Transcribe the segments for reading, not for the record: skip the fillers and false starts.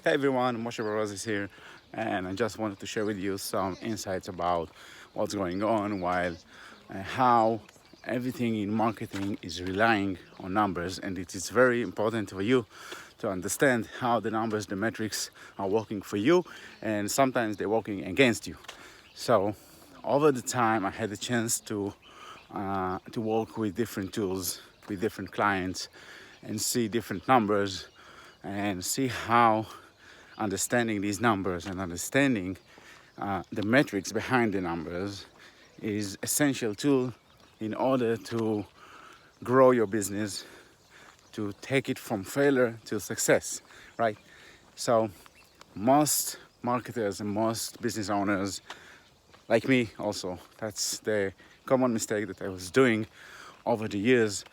Hey everyone, Moshe Baraz is here, and I just wanted to share with you some insights about what's going on while how everything in marketing is relying on numbers, and it is very important for you to understand how the numbers, the metrics are working for you, and sometimes they're working against you. So, over the time, I had the chance to work with different tools, with different clients, and see different numbers, and see how understanding these numbers and understanding the metrics behind the numbers is essential tool in order to grow your business, to take it from failure to success, right? So most marketers and most business owners, like me also, that's the common mistake that I was doing over the years.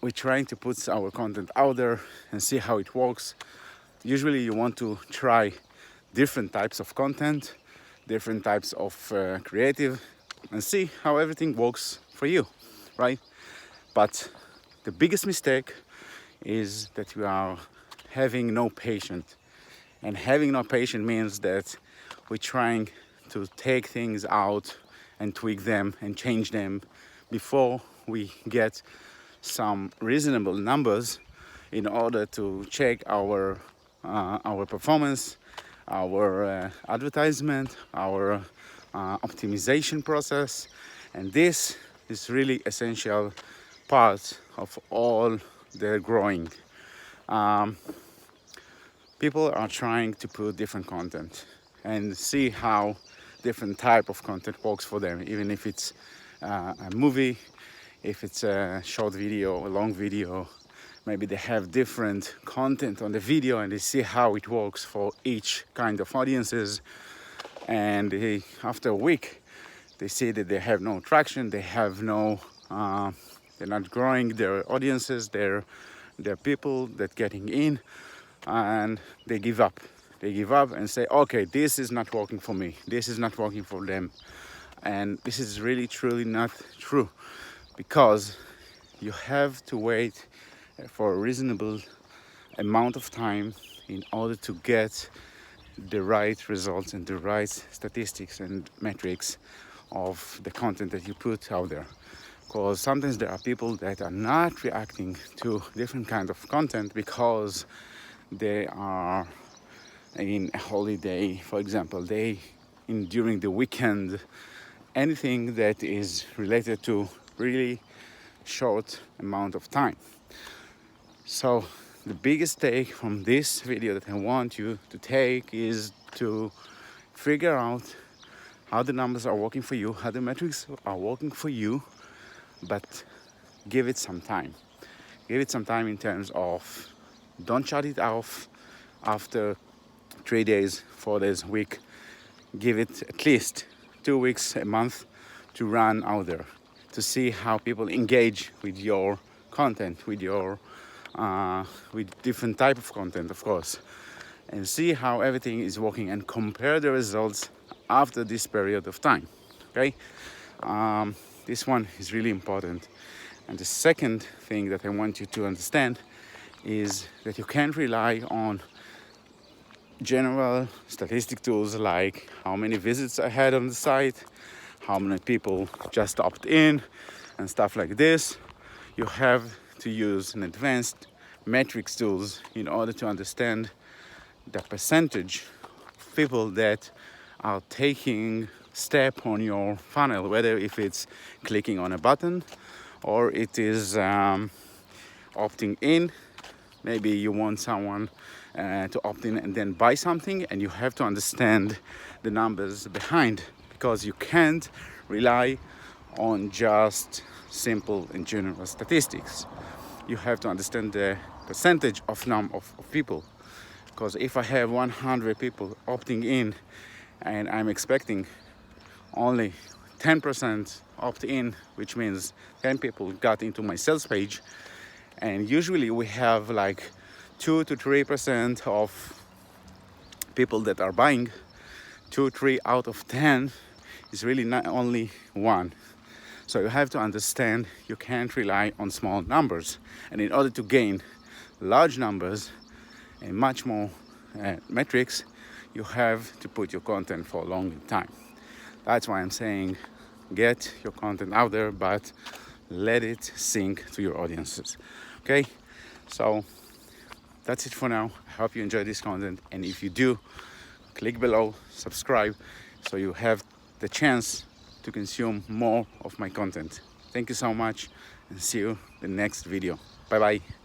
We're trying to put our content out there and see how it works. Usually you want to try different types of content, different types of creative, and see how everything works for you, right? But the biggest mistake is that you are having no patience. And having no patience means that we're trying to take things out and tweak them and change them before we get some reasonable numbers in order to check our performance, our advertisement, our optimization process, and this is really essential part of all the growing. Um, People are trying to put different content and see how different type of content works for them, even if it's a movie, if it's a short video, a long video. Maybe they have different content on the video and they see how it works for each kind of audiences. And after a week, they see that they have no traction, they have no, they're not growing their audiences, their people that getting in, and they give up. They give up and say, okay, this is not working for me. This is not working for them. And this is really, truly not true, because you have to wait for a reasonable amount of time in order to get the right results and the right statistics and metrics of the content that you put out there. Because sometimes there are people that are not reacting to different kinds of content because they are in a holiday, for example, they in during the weekend, anything that is related to really short amount of time. So the biggest take from this video that I want you to take is to figure out how the numbers are working for you, how the metrics are working for you, but give it some time. Give it some time in terms of don't shut it off after 3 days, 4 days, a week. Give it at least 2 weeks, a month to run out there, to see how people engage with your content, with different type of content, of course, and see how everything is working and compare the results after this period of time. Okay, this one is really important. And the second thing that I want you to understand is that you can't rely on general statistic tools like how many visits I had on the site, how many people just opt in, and stuff like this. You have to use an advanced metrics tools in order to understand the percentage of people that are taking step on your funnel, whether if it's clicking on a button or it is opting in. Maybe you want someone to opt in and then buy something, and you have to understand the numbers behind, because you can't rely on just simple and general statistics. You have to understand the percentage of people, because if I have 100 people opting in and I'm expecting only 10% opt in, which means 10 people got into my sales page, and usually we have like 2 to 3% of people that are buying. 2, 3 out of 10 is really not only one. So you have to understand you can't rely on small numbers, and in order to gain large numbers and much more metrics, you have to put your content for a long time. That's why I'm saying get your content out there, but let it sink to your audiences. Okay, so that's it for now. I hope you enjoyed this content, and if you do, click below, subscribe, so you have the chance to consume more of my content. Thank you so much, and see you in the next video. Bye bye.